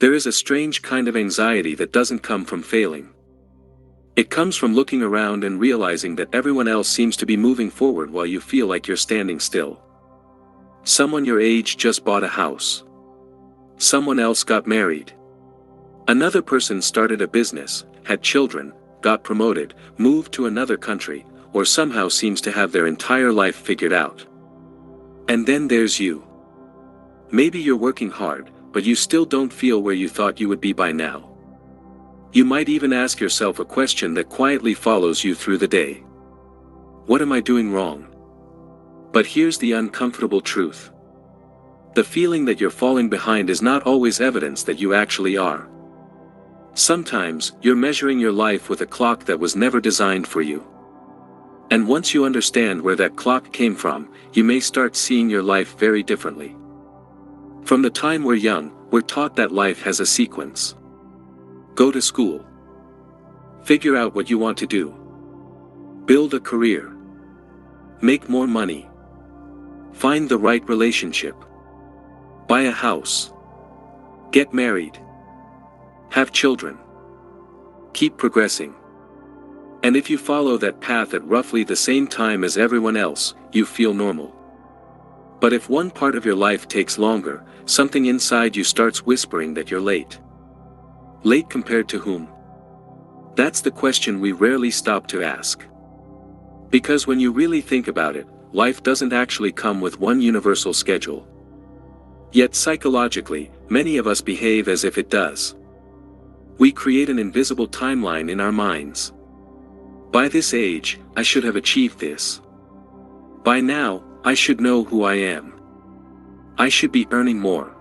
There is a strange kind of anxiety that doesn't come from failing. It comes from looking around and realizing that everyone else seems to be moving forward while you feel like you're standing still. Someone your age just bought a house. Someone else got married. Another person started a business, had children, got promoted, moved to another country, or somehow seems to have their entire life figured out. And then there's you. Maybe you're working hard, but you still don't feel where you thought you would be by now. You might even ask yourself a question that quietly follows you through the day. What am I doing wrong? But here's the uncomfortable truth. The feeling that you're falling behind is not always evidence that you actually are. Sometimes, you're measuring your life with a clock that was never designed for you. And once you understand where that clock came from, you may start seeing your life very differently. From the time we're young, we're taught that life has a sequence. Go to school. Figure out what you want to do. Build a career. Make more money. Find the right relationship. Buy a house. Get married. Have children. Keep progressing. And if you follow that path at roughly the same time as everyone else, you feel normal. But if one part of your life takes longer, something inside you starts whispering that you're late. Late compared to whom? That's the question we rarely stop to ask. Because when you really think about it, life doesn't actually come with one universal schedule. Yet psychologically, many of us behave as if it does. We create an invisible timeline in our minds. By this age, I should have achieved this. By now, I should know who I am. I should be earning more.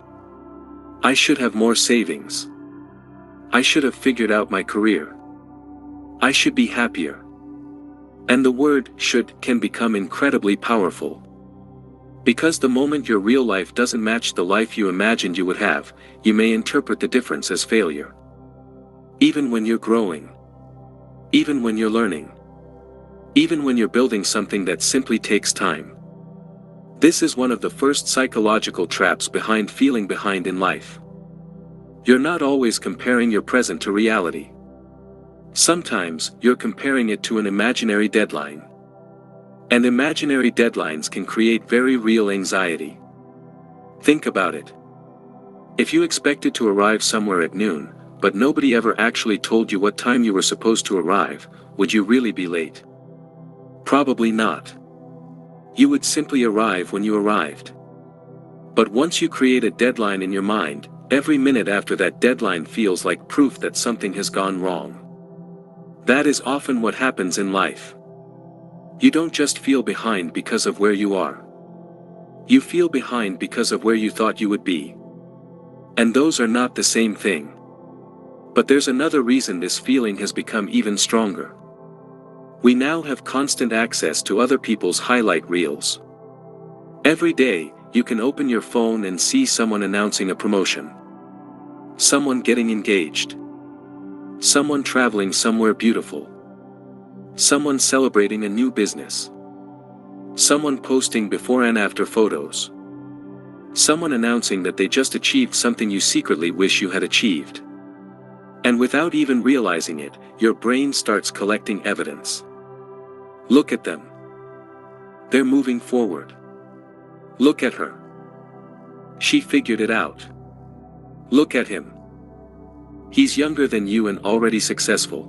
I should have more savings. I should have figured out my career. I should be happier. And the word "should" can become incredibly powerful. Because the moment your real life doesn't match the life you imagined you would have, you may interpret the difference as failure. Even when you're growing. Even when you're learning. Even when you're building something that simply takes time. This is one of the first psychological traps behind feeling behind in life. You're not always comparing your present to reality. Sometimes, you're comparing it to an imaginary deadline. And imaginary deadlines can create very real anxiety. Think about it. If you expected to arrive somewhere at noon, but nobody ever actually told you what time you were supposed to arrive, would you really be late? Probably not. You would simply arrive when you arrived. But once you create a deadline in your mind, every minute after that deadline feels like proof that something has gone wrong. That is often what happens in life. You don't just feel behind because of where you are. You feel behind because of where you thought you would be. And those are not the same thing. But there's another reason this feeling has become even stronger. We now have constant access to other people's highlight reels. Every day, you can open your phone and see someone announcing a promotion. Someone getting engaged. Someone traveling somewhere beautiful. Someone celebrating a new business. Someone posting before and after photos. Someone announcing that they just achieved something you secretly wish you had achieved. And without even realizing it, your brain starts collecting evidence. Look at them. They're moving forward. Look at her. She figured it out. Look at him. He's younger than you and already successful.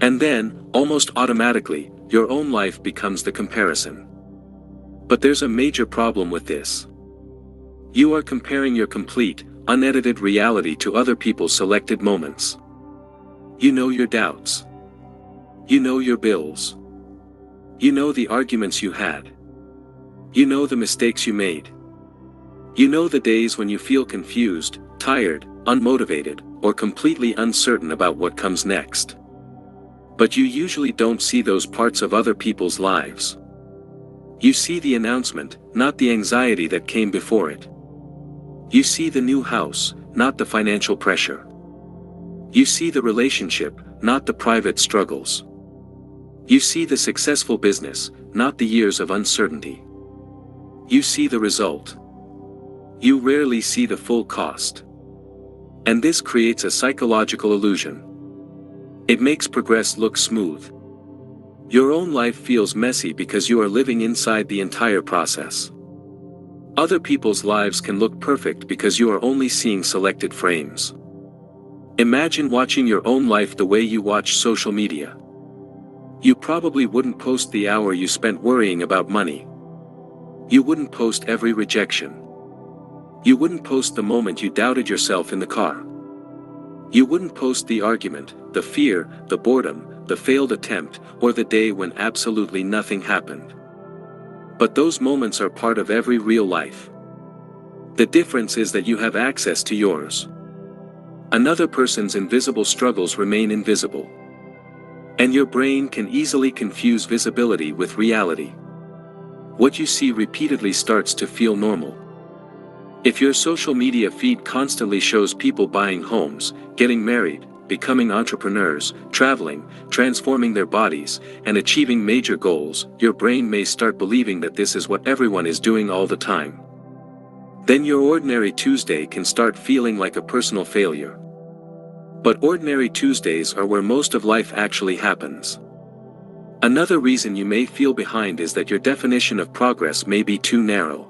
And then, almost automatically, your own life becomes the comparison. But there's a major problem with this. You are comparing your complete, unedited reality to other people's selected moments. You know your doubts. You know your bills. You know the arguments you had. You know the mistakes you made. You know the days when you feel confused, tired, unmotivated, or completely uncertain about what comes next. But you usually don't see those parts of other people's lives. You see the announcement, not the anxiety that came before it. You see the new house, not the financial pressure. You see the relationship, not the private struggles. You see the successful business, not the years of uncertainty. You see the result. You rarely see the full cost. And this creates a psychological illusion. It makes progress look smooth. Your own life feels messy because you are living inside the entire process. Other people's lives can look perfect because you are only seeing selected frames. Imagine watching your own life the way you watch social media. You probably wouldn't post the hour you spent worrying about money. You wouldn't post every rejection. You wouldn't post the moment you doubted yourself in the car. You wouldn't post the argument, the fear, the boredom, the failed attempt, or the day when absolutely nothing happened. But those moments are part of every real life. The difference is that you have access to yours. Another person's invisible struggles remain invisible. And your brain can easily confuse visibility with reality. What you see repeatedly starts to feel normal. If your social media feed constantly shows people buying homes, getting married, becoming entrepreneurs, traveling, transforming their bodies, and achieving major goals, your brain may start believing that this is what everyone is doing all the time. Then your ordinary Tuesday can start feeling like a personal failure. But ordinary Tuesdays are where most of life actually happens. Another reason you may feel behind is that your definition of progress may be too narrow.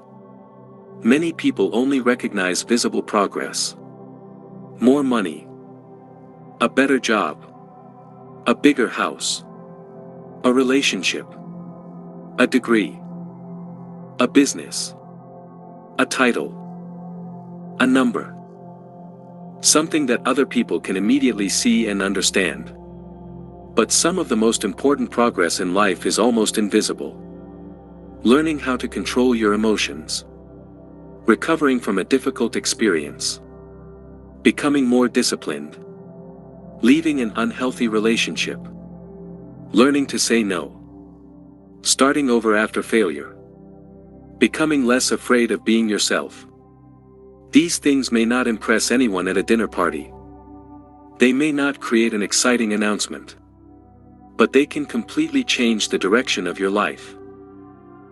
Many people only recognize visible progress. More money. A better job. A bigger house. A relationship. A degree. A business. A title. A number. Something that other people can immediately see and understand. But some of the most important progress in life is almost invisible. Learning how to control your emotions. Recovering from a difficult experience. Becoming more disciplined. Leaving an unhealthy relationship. Learning to say no. Starting over after failure. Becoming less afraid of being yourself. These things may not impress anyone at a dinner party. They may not create an exciting announcement. But they can completely change the direction of your life.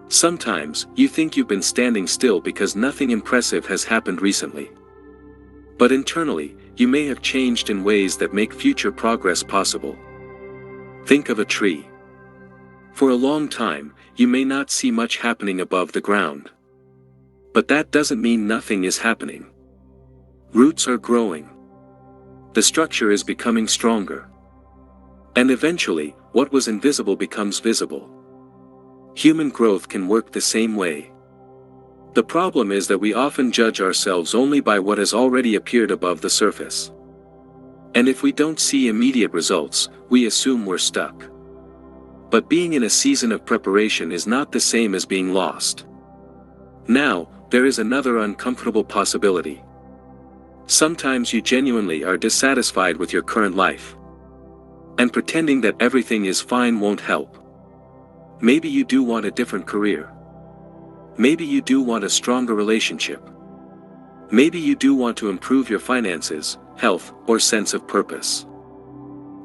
Sometimes, you think you've been standing still because nothing impressive has happened recently. But internally, you may have changed in ways that make future progress possible. Think of a tree. For a long time, you may not see much happening above the ground. But that doesn't mean nothing is happening. Roots are growing. The structure is becoming stronger. And eventually, what was invisible becomes visible. Human growth can work the same way. The problem is that we often judge ourselves only by what has already appeared above the surface. And if we don't see immediate results, we assume we're stuck. But being in a season of preparation is not the same as being lost. Now, there is another uncomfortable possibility. Sometimes you genuinely are dissatisfied with your current life. And pretending that everything is fine won't help. Maybe you do want a different career. Maybe you do want a stronger relationship. Maybe you do want to improve your finances, health, or sense of purpose.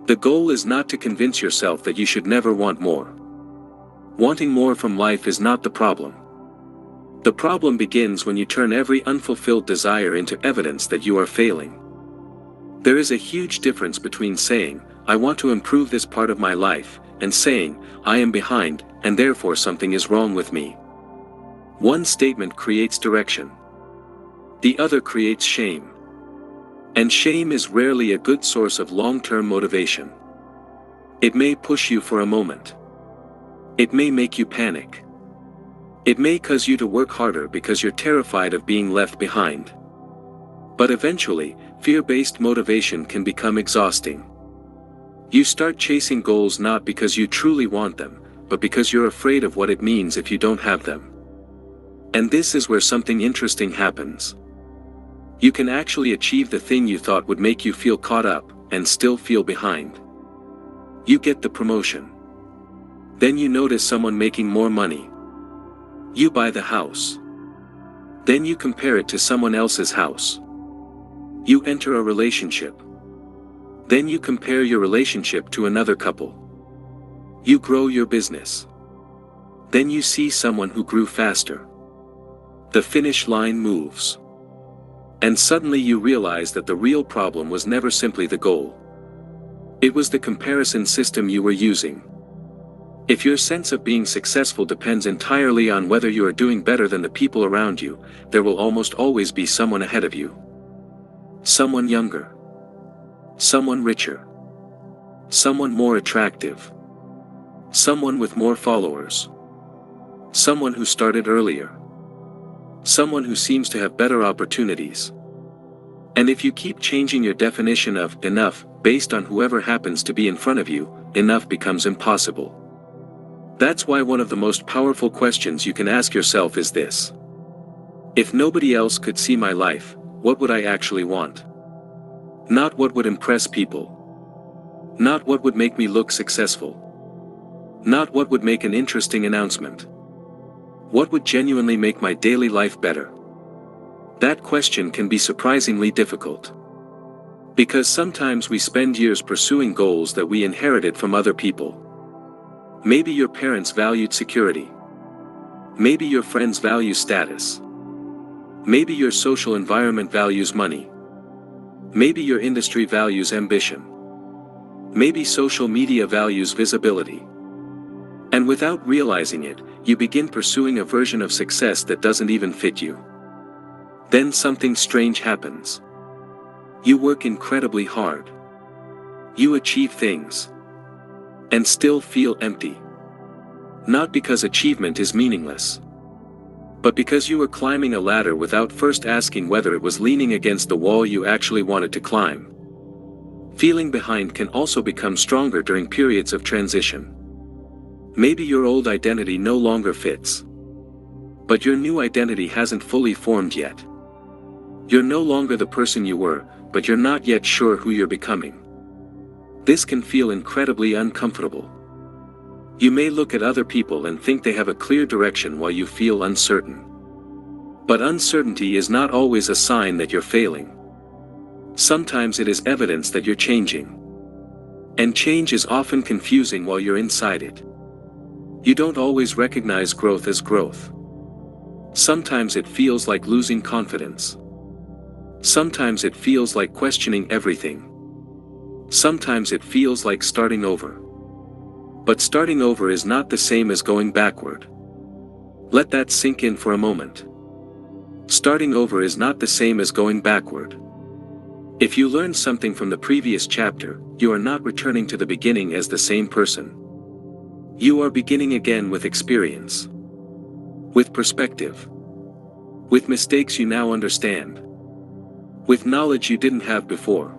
The goal is not to convince yourself that you should never want more. Wanting more from life is not the problem. The problem begins when you turn every unfulfilled desire into evidence that you are failing. There is a huge difference between saying, "I want to improve this part of my life," and saying, "I am behind, and therefore something is wrong with me." One statement creates direction. The other creates shame. And shame is rarely a good source of long-term motivation. It may push you for a moment. It may make you panic. It may cause you to work harder because you're terrified of being left behind. But eventually, fear-based motivation can become exhausting. You start chasing goals not because you truly want them, but because you're afraid of what it means if you don't have them. And this is where something interesting happens. You can actually achieve the thing you thought would make you feel caught up, and still feel behind. You get the promotion. Then you notice someone making more money. You buy the house. Then you compare it to someone else's house. You enter a relationship. Then you compare your relationship to another couple. You grow your business. Then you see someone who grew faster. The finish line moves. And suddenly you realize that the real problem was never simply the goal. It was the comparison system you were using. If your sense of being successful depends entirely on whether you are doing better than the people around you, there will almost always be someone ahead of you. Someone younger. Someone richer. Someone more attractive. Someone with more followers. Someone who started earlier. Someone who seems to have better opportunities. And if you keep changing your definition of enough based on whoever happens to be in front of you, enough becomes impossible. That's why one of the most powerful questions you can ask yourself is this. If nobody else could see my life, what would I actually want? Not what would impress people. Not what would make me look successful. Not what would make an interesting announcement. What would genuinely make my daily life better? That question can be surprisingly difficult. Because sometimes we spend years pursuing goals that we inherited from other people. Maybe your parents valued security. Maybe your friends value status. Maybe your social environment values money. Maybe your industry values ambition. Maybe social media values visibility. And without realizing it, you begin pursuing a version of success that doesn't even fit you. Then something strange happens. You work incredibly hard. You achieve things. And still feel empty. Not because achievement is meaningless. But because you were climbing a ladder without first asking whether it was leaning against the wall you actually wanted to climb. Feeling behind can also become stronger during periods of transition. Maybe your old identity no longer fits. But your new identity hasn't fully formed yet. You're no longer the person you were, but you're not yet sure who you're becoming. This can feel incredibly uncomfortable. You may look at other people and think they have a clear direction while you feel uncertain. But uncertainty is not always a sign that you're failing. Sometimes it is evidence that you're changing. And change is often confusing while you're inside it. You don't always recognize growth as growth. Sometimes it feels like losing confidence. Sometimes it feels like questioning everything. Sometimes it feels like starting over. But starting over is not the same as going backward. Let that sink in for a moment. Starting over is not the same as going backward. If you learned something from the previous chapter, you are not returning to the beginning as the same person. You are beginning again with experience. With perspective. With mistakes you now understand. With knowledge you didn't have before.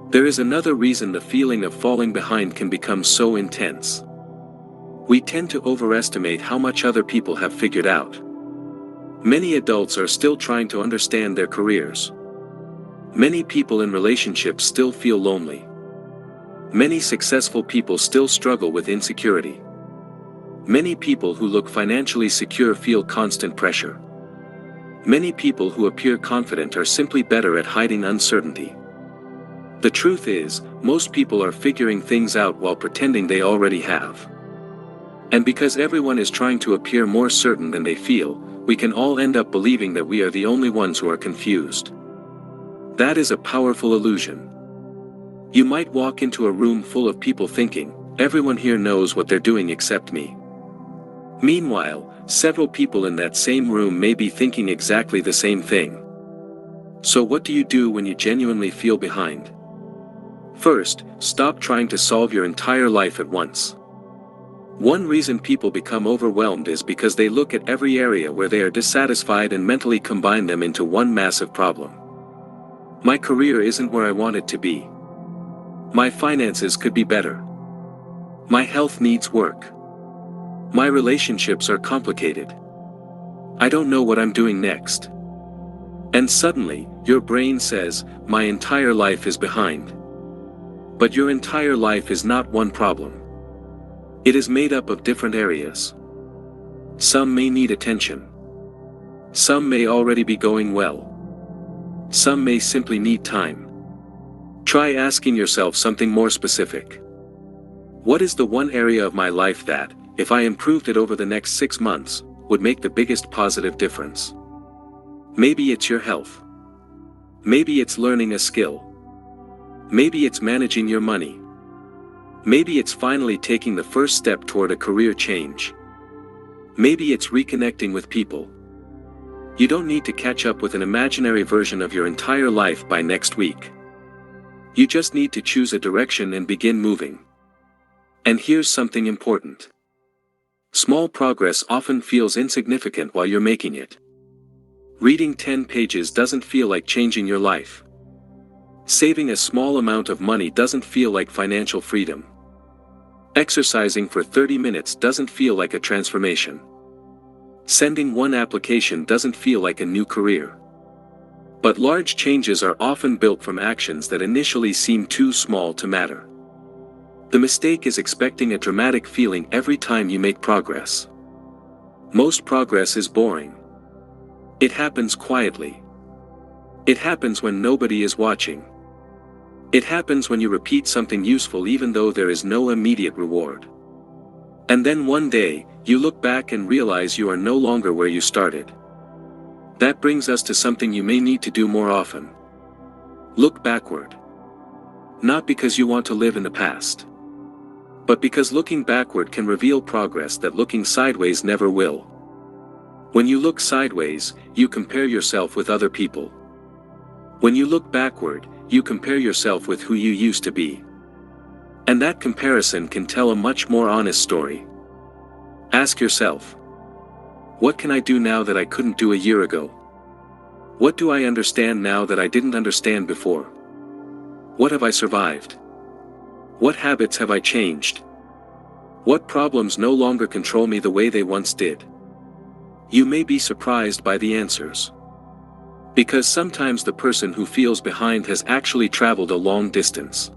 There is another reason the feeling of falling behind can become so intense. We tend to overestimate how much other people have figured out. Many adults are still trying to understand their careers. Many people in relationships still feel lonely. Many successful people still struggle with insecurity. Many people who look financially secure feel constant pressure. Many people who appear confident are simply better at hiding uncertainty. The truth is, most people are figuring things out while pretending they already have. And because everyone is trying to appear more certain than they feel, we can all end up believing that we are the only ones who are confused. That is a powerful illusion. You might walk into a room full of people thinking, everyone here knows what they're doing except me. Meanwhile, several people in that same room may be thinking exactly the same thing. So what do you do when you genuinely feel behind? First, stop trying to solve your entire life at once. One reason people become overwhelmed is because they look at every area where they are dissatisfied and mentally combine them into one massive problem. My career isn't where I want it to be. My finances could be better. My health needs work. My relationships are complicated. I don't know what I'm doing next. And suddenly, your brain says, my entire life is behind. But your entire life is not one problem. It is made up of different areas. Some may need attention. Some may already be going well. Some may simply need time. Try asking yourself something more specific. What is the one area of my life that, if I improved it over the next 6 months, would make the biggest positive difference? Maybe it's your health. Maybe it's learning a skill. Maybe it's managing your money. Maybe it's finally taking the first step toward a career change. Maybe it's reconnecting with people. You don't need to catch up with an imaginary version of your entire life by next week. You just need to choose a direction and begin moving. And here's something important. Small progress often feels insignificant while you're making it. Reading 10 pages doesn't feel like changing your life. Saving a small amount of money doesn't feel like financial freedom. Exercising for 30 minutes doesn't feel like a transformation. Sending one application doesn't feel like a new career. But large changes are often built from actions that initially seem too small to matter. The mistake is expecting a dramatic feeling every time you make progress. Most progress is boring. It happens quietly. It happens when nobody is watching. It happens when you repeat something useful even though there is no immediate reward. And then one day, you look back and realize you are no longer where you started. That brings us to something you may need to do more often. Look backward. Not because you want to live in the past, but because looking backward can reveal progress that looking sideways never will. When you look sideways, you compare yourself with other people. When you look backward, you compare yourself with who you used to be. And that comparison can tell a much more honest story. Ask yourself, what can I do now that I couldn't do a year ago? What do I understand now that I didn't understand before? What have I survived? What habits have I changed? What problems no longer control me the way they once did? You may be surprised by the answers. Because sometimes the person who feels behind has actually traveled a long distance.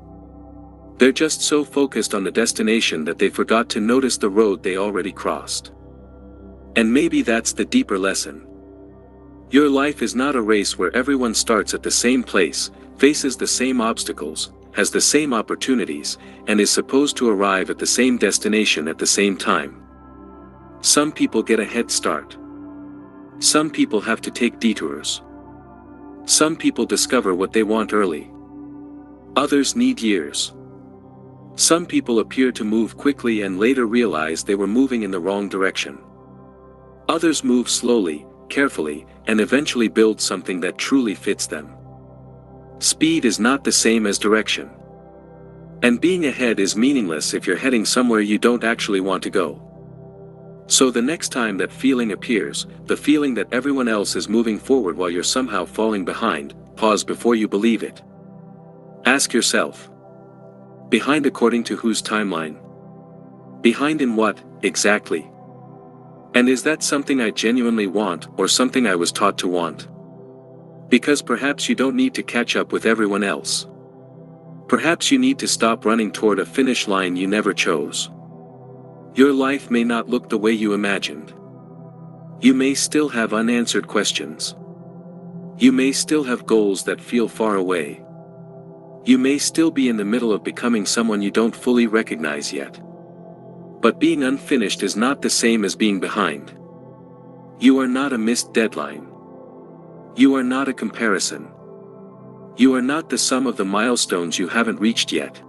They're just so focused on the destination that they forgot to notice the road they already crossed. And maybe that's the deeper lesson. Your life is not a race where everyone starts at the same place, faces the same obstacles, has the same opportunities, and is supposed to arrive at the same destination at the same time. Some people get a head start. Some people have to take detours. Some people discover what they want early. Others need years. Some people appear to move quickly and later realize they were moving in the wrong direction. Others move slowly, carefully, and eventually build something that truly fits them. Speed is not the same as direction. And being ahead is meaningless if you're heading somewhere you don't actually want to go. So the next time that feeling appears, the feeling that everyone else is moving forward while you're somehow falling behind, pause before you believe it. Ask yourself, behind according to whose timeline? Behind in what, exactly? And is that something I genuinely want or something I was taught to want? Because perhaps you don't need to catch up with everyone else. Perhaps you need to stop running toward a finish line you never chose. Your life may not look the way you imagined. You may still have unanswered questions. You may still have goals that feel far away. You may still be in the middle of becoming someone you don't fully recognize yet. But being unfinished is not the same as being behind. You are not a missed deadline. You are not a comparison. You are not the sum of the milestones you haven't reached yet.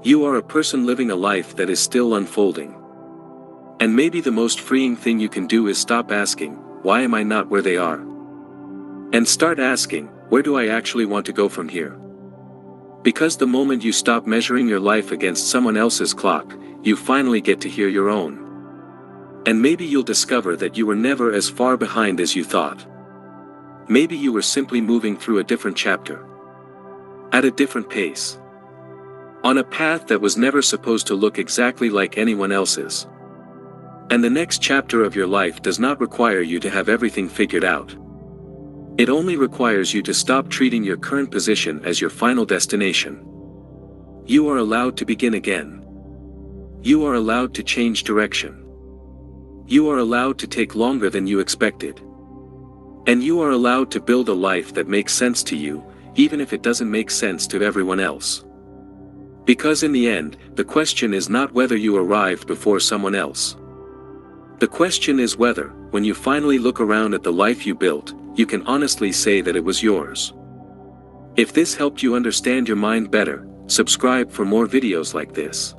You are a person living a life that is still unfolding. And maybe the most freeing thing you can do is stop asking, why am I not where they are? And start asking, where do I actually want to go from here? Because the moment you stop measuring your life against someone else's clock, you finally get to hear your own. And maybe you'll discover that you were never as far behind as you thought. Maybe you were simply moving through a different chapter. At a different pace. On a path that was never supposed to look exactly like anyone else's. And the next chapter of your life does not require you to have everything figured out. It only requires you to stop treating your current position as your final destination. You are allowed to begin again. You are allowed to change direction. You are allowed to take longer than you expected. And you are allowed to build a life that makes sense to you, even if it doesn't make sense to everyone else. Because in the end, the question is not whether you arrived before someone else. The question is whether, when you finally look around at the life you built, you can honestly say that it was yours. If this helped you understand your mind better, subscribe for more videos like this.